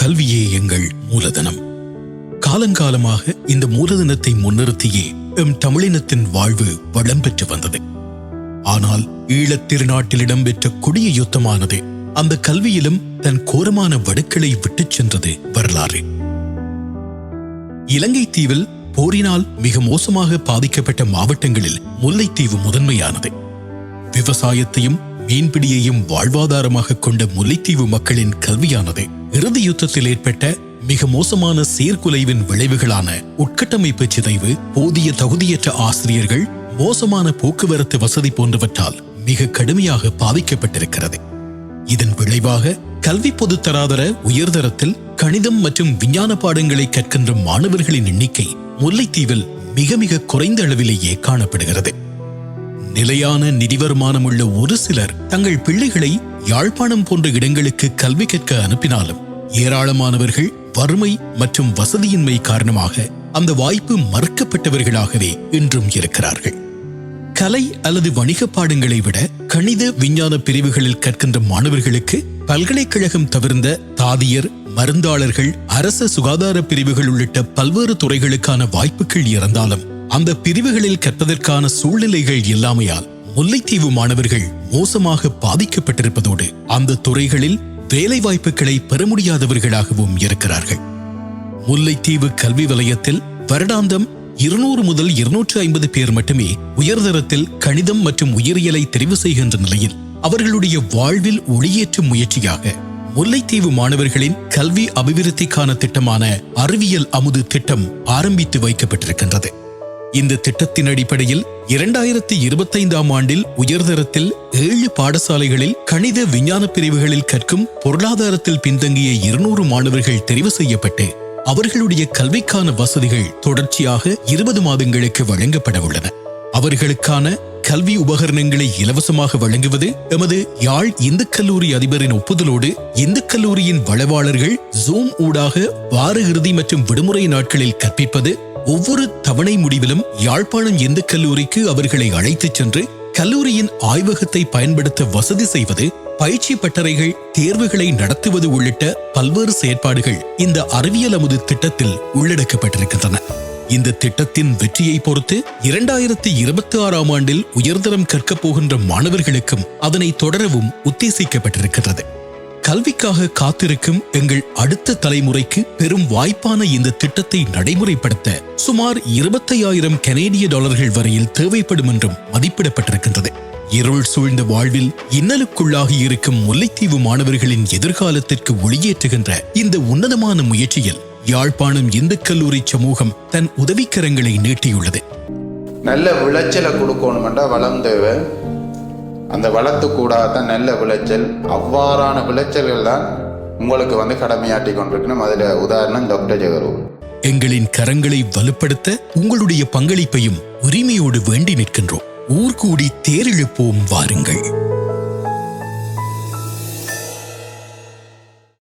கல்வியே எங்கள் மூலதனம். காலங்காலமாக இந்த மூலதனத்தை முன்னிறுத்தியே எம் தமிழினத்தின் வாழ்வு வளம் பெற்று வந்தது. ஆனால் ஈழத் திருநாட்டில் இடம்பெற்ற கொடிய யுத்தமானது அந்த கல்வியிலும் தன் கோரமான வடுக்களை விட்டுச் சென்றது வரலாறு. இலங்கை தீவில் போரினால் மிக மோசமாக பாதிக்கப்பட்ட மாவட்டங்களில் முல்லைத்தீவு முதன்மையானது. விவசாயத்தையும் மீன்பிடியையும் வாழ்வாதாரமாக கொண்ட முல்லைத்தீவு மக்களின் கல்வியானது இறுதி யுத்தத்தில் ஏற்பட்ட மிக மோசமான சீர்குலைவின் விளைவுகளான உட்கட்டமைப்பு சிதைவு, போதிய தகுதியற்ற ஆசிரியர்கள், மோசமான போக்குவரத்து வசதி போன்றவற்றால் மிக கடுமையாக பாதிக்கப்பட்டிருக்கிறது. இதன் விளைவாக கல்வி பொதுத்தராதர உயர்தரத்தில் கணிதம் மற்றும் விஞ்ஞான பாடங்களை கற்கின்ற மாணவர்களின் எண்ணிக்கை முல்லைத்தீவில் மிக மிக குறைந்த அளவிலேயே காணப்படுகிறது. நிலையான நிதி வருமானம் உள்ள ஒரு சிலர் தங்கள் பிள்ளைகளை யாழ்ப்பாணம் போன்ற இடங்களுக்கு கல்வி கற்க அனுப்பினாலும் ஏராளமானவர்கள் வறுமை மற்றும் வசதியின்மை காரணமாக அந்த வாய்ப்பு மறுக்கப்பட்டவர்களாகவே இன்றும் இருக்கிறார்கள். கலை அல்லது வணிக பாடங்களை விட கணித விஞ்ஞான பிரிவுகளில் கற்கின்ற மாணவர்களுக்கு பல்கலைக்கழகம் தவிர்ந்த தாதியர், மருந்தாளர்கள், அரச சுகாதார பிரிவுகள் உள்ளிட்ட பல்வேறு துறைகளுக்கான வாய்ப்புகள் இருந்தாலும் அந்த பிரிவுகளில் கற்பதற்கான சூழ்நிலைகள் இல்லாமையால் முல்லைத்தீவு மாணவர்கள் மோசமாக பாதிக்கப்பட்டிருப்பதோடு அந்த துறைகளில் வேலை வாய்ப்புகளை பெற முடியாதவர்களாகவும் இருக்கிறார்கள். முல்லைத்தீவு கல்வி வலயத்தில் வருடாந்தம் 200 முதல் 250 பேர் மட்டுமே உயர்தரத்தில் கணிதம் மற்றும் உயிரியலை தெரிவு செய்கின்ற நிலையில் அவர்களுடைய வாழ்வில் ஒளியேற்றும் முயற்சியாக முல்லைத்தீவு மாணவர்களின் கல்வி அபிவிருத்திக்கான திட்டமான அறிவியல் அமுது திட்டம் ஆரம்பித்து வைக்கப்பட்டிருக்கின்றது. இந்த திட்டத்தின் அடிப்படையில் 2025ஆம் ஆண்டில் உயர்தரத்தில் 7 பாடசாலைகளில் கணித விஞ்ஞான பிரிவுகளில் கற்கும் பொருளாதாரத்தில் பின்தங்கிய 200 மாணவர்கள் தெரிவு செய்யப்பட்டு அவர்களுடைய கல்விக்கான வசதிகள் தொடர்ச்சியாக 20 மாதங்களுக்கு வழங்கப்பட உள்ளன. அவர்களுக்கான கல்வி உபகரணங்களை இலவசமாக வழங்குவது எமது யாழ் இந்து கல்லூரி அதிபரின் ஒப்புதலோடு இந்து கல்லூரியின் வளவாளர்கள் ஜூம் ஊடாக வார இறுதி மற்றும் விடுமுறை நாட்களில் கற்பிப்பது, ஒவ்வொரு தவணை முடிவிலும் யாழ்ப்பாணம் இந்து கல்லூரிக்கு அவர்களை அழைத்துச் சென்று கல்லூரியின் ஆய்வகத்தை பயன்படுத்த வசதி செய்வது, பயிற்சி பட்டறைகள், தேர்வுகளை நடத்துவது உள்ளிட்ட பல்வேறு செயற்பாடுகள் இந்த அறிவியல் அமுது திட்டத்தில் உள்ளடக்கப்பட்டிருக்கின்றன. இந்த திட்டத்தின் வெற்றியை பொறுத்து 2026ஆம் ஆண்டில் உயர்தரம் கற்கப் போகின்ற மாணவர்களுக்கும் அதனை தொடரவும் உத்தேசிக்கப்பட்டிருக்கிறது. கல்விக்காக காத்திருக்கும் எங்கள் அடுத்த தலைமுறைக்கு பெரும் வாய்ப்பான இந்த திட்டத்தை நடைமுறைப்படுத்த சுமார் 25,000 கனேடிய டாலர்கள் வரையில் தேவைப்படும் என்றும் மதிப்பிடப்பட்டிருக்கின்றது. இருள் சூழ்ந்த வாழ்வில் இன்னலுக்குள்ளாகி இருக்கும் முல்லைத்தீவு மாணவர்களின் எதிர்காலத்திற்கு ஒளியேற்றுகின்ற இந்த உன்னதமான முயற்சியில் யாழ்ப்பாணம் இந்து கல்லூரி சமூகம் தன் உதவிக்கரங்களை நீட்டியுள்ளது. நல்ல விளைச்சலை கொடுக்கணுமெண்டா வளம் தேவை. அந்த வளத்துக்கூடாதான் நல்ல விளைச்சல். அவ்வாறான விளைச்சல்கள் தான் உங்களுக்கு கடமையாட்டி கொண்டிருக்கணும். அதில் உதாரணம் டாக்டர் ஜெகரு. எங்களின் கரங்களை வலுப்படுத்த உங்களுடைய பங்களிப்பையும் உரிமையோடு வேண்டி நிற்கின்றோம். ஊர்கூடி தேரெழுப்போம் வாருங்கள்.